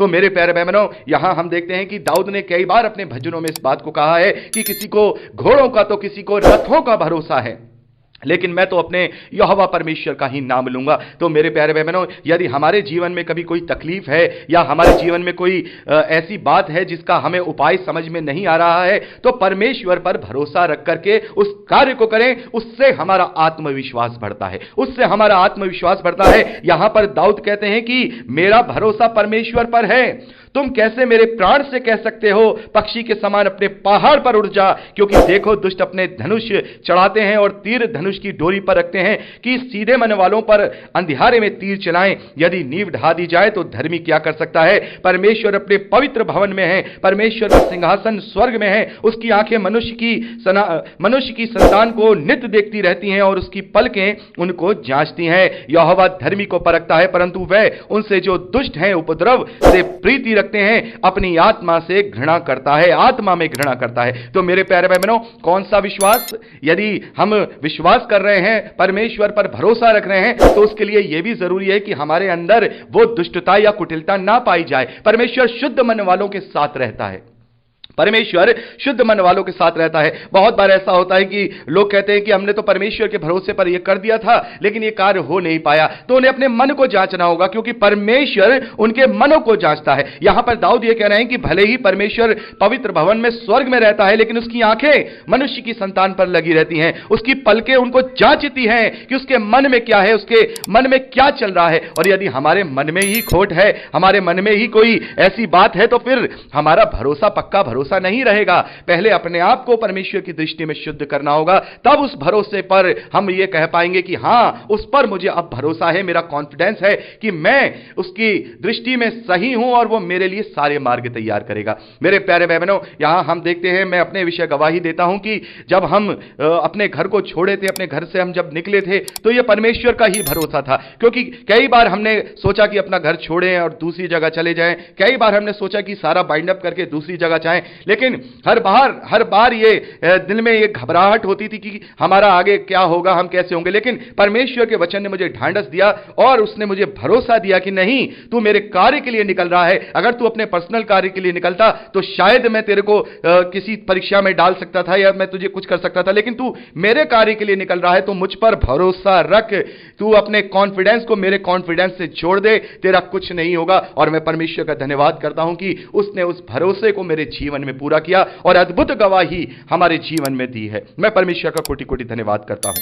तो मेरे प्यारे बहनों, यहां हम देखते हैं कि दाऊद ने कई बार अपने भजनों में इस बात को कहा है कि किसी को घोड़ों का तो किसी को रथों का भरोसा है, लेकिन मैं तो अपने यहोवा परमेश्वर का ही नाम लूंगा। तो मेरे प्यारे बहनों, यदि हमारे जीवन में कभी कोई तकलीफ है या हमारे जीवन में कोई ऐसी बात है जिसका हमें उपाय समझ में नहीं आ रहा है, तो परमेश्वर पर भरोसा रख करके उस कार्य को करें। उससे हमारा आत्मविश्वास बढ़ता है, उससे हमारा आत्मविश्वास बढ़ता है। यहां पर दाऊद कहते हैं कि मेरा भरोसा परमेश्वर पर है। तुम कैसे मेरे प्राण से कह सकते हो, पक्षी के समान अपने पहाड़ पर उड़ जा, क्योंकि देखो दुष्ट अपने धनुष चढ़ाते हैं और तीर धनुष की डोरी पर रखते हैं कि सीधे मन वालों पर अंधियारे में तीर चलाएं। यदि नींव ढा दी जाए तो धर्मी क्या कर सकता है। परमेश्वर अपने पवित्र भवन में है, परमेश्वर का सिंहासन स्वर्ग में है। उसकी आंखें मनुष्य की संतान को नित्य देखती रहती हैं और उसकी पलकें उनको जांचती हैं। यहोवा धर्मी को परखता है, परंतु वह उनसे जो दुष्ट हैं उपद्रव से प्रीति रखते हैं, अपनी आत्मा से घृणा करता है, आत्मा में घृणा करता है। तो मेरे प्यारे बहनों, कौन सा विश्वास? यदि हम विश्वास कर रहे हैं, परमेश्वर पर भरोसा रख रहे हैं, तो उसके लिए यह भी जरूरी है कि हमारे अंदर वो दुष्टता या कुटिलता ना पाई जाए। परमेश्वर शुद्ध मन वालों के साथ रहता है, परमेश्वर शुद्ध मन वालों के साथ रहता है। बहुत बार ऐसा होता है कि लोग कहते हैं कि हमने तो परमेश्वर के भरोसे पर यह कर दिया था, लेकिन यह कार्य हो नहीं पाया। तो उन्हें अपने मन को जांचना होगा, क्योंकि परमेश्वर उनके मनों को जांचता है। यहां पर दाऊद यह कह रहे हैं कि भले ही परमेश्वर पवित्र भवन में स्वर्ग में रहता है, लेकिन उसकी आंखें मनुष्य की संतान पर लगी रहती हैं, उसकी पलकें उनको जांचती हैं कि उसके मन में क्या है, उसके मन में क्या चल रहा है। और यदि हमारे मन में ही खोट है, हमारे मन में ही कोई ऐसी बात है, तो फिर हमारा भरोसा पक्का भरोसा नहीं रहेगा। पहले अपने आप को परमेश्वर की दृष्टि में शुद्ध करना होगा, तब उस भरोसे पर हम यह कह पाएंगे कि हां, उस पर मुझे अब भरोसा है, मेरा कॉन्फिडेंस है कि मैं उसकी दृष्टि में सही हूं और वो मेरे लिए सारे मार्ग तैयार करेगा। मेरे प्यारे बहनों, यहां हम देखते हैं, मैं अपने विषय गवाही देता हूं कि जब हम अपने घर को छोड़े थे, अपने घर से हम जब निकले थे, तो यह परमेश्वर का ही भरोसा था। क्योंकि कई बार हमने सोचा कि अपना घर छोड़ें और दूसरी जगह चले जाएं, कई बार हमने सोचा कि सारा बाइंड अप करके दूसरी जगह जाएं, लेकिन हर बार ये दिल में ये घबराहट होती थी कि हमारा आगे क्या होगा, हम कैसे होंगे। लेकिन परमेश्वर के वचन ने मुझे ढांढस दिया और उसने मुझे भरोसा दिया कि नहीं, तू मेरे कार्य के लिए निकल रहा है। अगर तू अपने पर्सनल कार्य के लिए निकलता तो शायद मैं तेरे को किसी परीक्षा में डाल सकता था या मैं तुझे कुछ कर सकता था, लेकिन तू मेरे कार्य के लिए निकल रहा है, तो मुझ पर भरोसा रख। तू अपने कॉन्फिडेंस को मेरे कॉन्फिडेंस से जोड़ दे, तेरा कुछ नहीं होगा। और मैं परमेश्वर का धन्यवाद करता हूं कि उसने उस भरोसे को मेरे जीवन में पूरा किया और अद्भुत गवाही हमारे जीवन में दी है। मैं परमेश्वर का कोटि कोटि धन्यवाद करता हूं।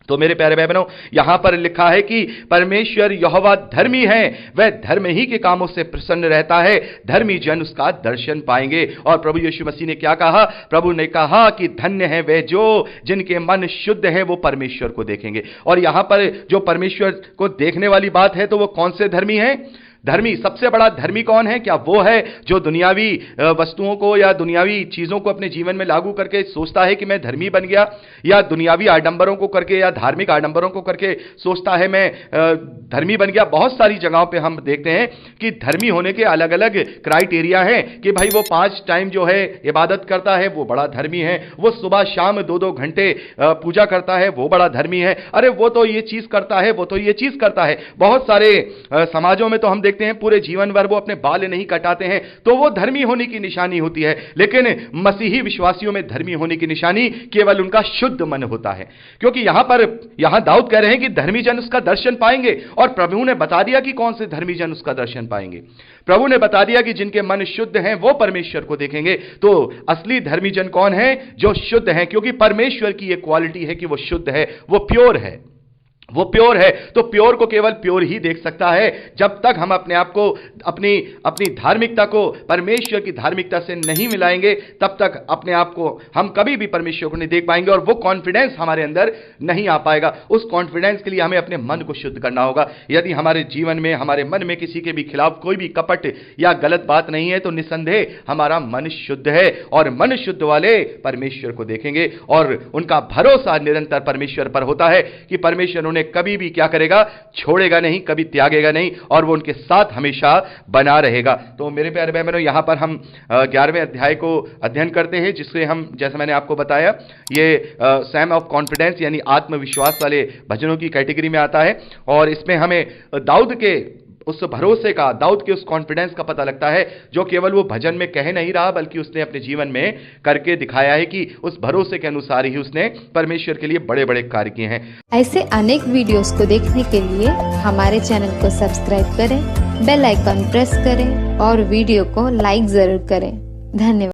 तो मेरे प्यारे बहनों, यहां पर लिखा है कि परमेश्वर यहोवा धर्मी है, वह धर्म ही के कामों से प्रसन्न रहता है, धर्मी जन उसका दर्शन पाएंगे। और प्रभु यीशु मसीह ने क्या कहा? प्रभु ने कहा कि धन्य है वे जो जिनके मन शुद्ध है, वो परमेश्वर को देखेंगे। और यहां पर जो परमेश्वर को देखने वाली बात है, तो वो कौन से धर्मी हैं? धर्मी, सबसे बड़ा धर्मी कौन है? क्या वो है जो दुनियावी वस्तुओं को या दुनियावी चीजों को अपने जीवन में लागू करके सोचता है कि मैं धर्मी बन गया, या दुनियावी आडंबरों को करके या धार्मिक आडंबरों को करके सोचता है मैं धर्मी बन गया? बहुत सारी जगहों पे हम देखते हैं कि धर्मी होने के अलग अलग क्राइटेरिया हैं कि भाई वो 5 टाइम जो है इबादत करता है, वो बड़ा धर्मी है। वो सुबह शाम 2-2 घंटे पूजा करता है, वो बड़ा धर्मी है। अरे वो तो ये चीज करता है, वो तो ये चीज करता है। बहुत सारे समाजों में तो हम देखते हैं पूरे जीवन भर वो अपने बाल नहीं कटाते हैं, तो वो धर्मी होने की निशानी होती है। लेकिन मसीही विश्वासियों में धर्मी होने की निशानी केवल उनका शुद्ध मन होता है। क्योंकि यहां दाऊद कह रहे हैं कि धर्मी जन उसका दर्शन पाएंगे, और प्रभु ने बता दिया कि कौन से धर्मी जन उसका दर्शन पाएंगे। प्रभु ने बता दिया कि जिनके मन शुद्ध हैं वो परमेश्वर को देखेंगे। तो असली धर्मी जन कौन है? जो शुद्ध हैं, क्योंकि परमेश्वर की यह क्वालिटी है कि वो शुद्ध है, वो प्योर है। वो प्योर है, तो प्योर को केवल प्योर ही देख सकता है। जब तक हम अपने आप को अपनी धार्मिकता को परमेश्वर की धार्मिकता से नहीं मिलाएंगे, तब तक अपने आप को हम कभी भी परमेश्वर को नहीं देख पाएंगे और वो कॉन्फिडेंस हमारे अंदर नहीं आ पाएगा। उस कॉन्फिडेंस के लिए हमें अपने मन को शुद्ध करना होगा। यदि हमारे जीवन में, हमारे मन में किसी के भी खिलाफ कोई भी कपट या गलत बात नहीं है, तो निसंदेह हमारा मन शुद्ध है, और मन शुद्ध वाले परमेश्वर को देखेंगे और उनका भरोसा निरंतर परमेश्वर पर होता है कि परमेश्वर उन्हें कभी भी क्या करेगा? छोड़ेगा नहीं, कभी त्यागेगा नहीं, और वो उनके साथ हमेशा बना रहेगा। तो मेरे प्यारे बहनों, यहां पर हम 11वें अध्याय को अध्ययन करते हैं, जिससे हम, जैसे मैंने आपको बताया, ये सैम ऑफ कॉन्फिडेंस यानी आत्मविश्वास वाले भजनों की कैटेगरी में आता है। और इसमें हमें दाऊद के उस भरोसे का, दाऊद के उस कॉन्फिडेंस का पता लगता है जो केवल वो भजन में कह नहीं रहा, बल्कि उसने अपने जीवन में करके दिखाया है कि उस भरोसे के अनुसार ही उसने परमेश्वर के लिए बड़े बड़े कार्य किए हैं। ऐसे अनेक वीडियोस को देखने के लिए हमारे चैनल को सब्सक्राइब करें, बेल आइकन प्रेस करें और वीडियो को लाइक जरूर करें। धन्यवाद।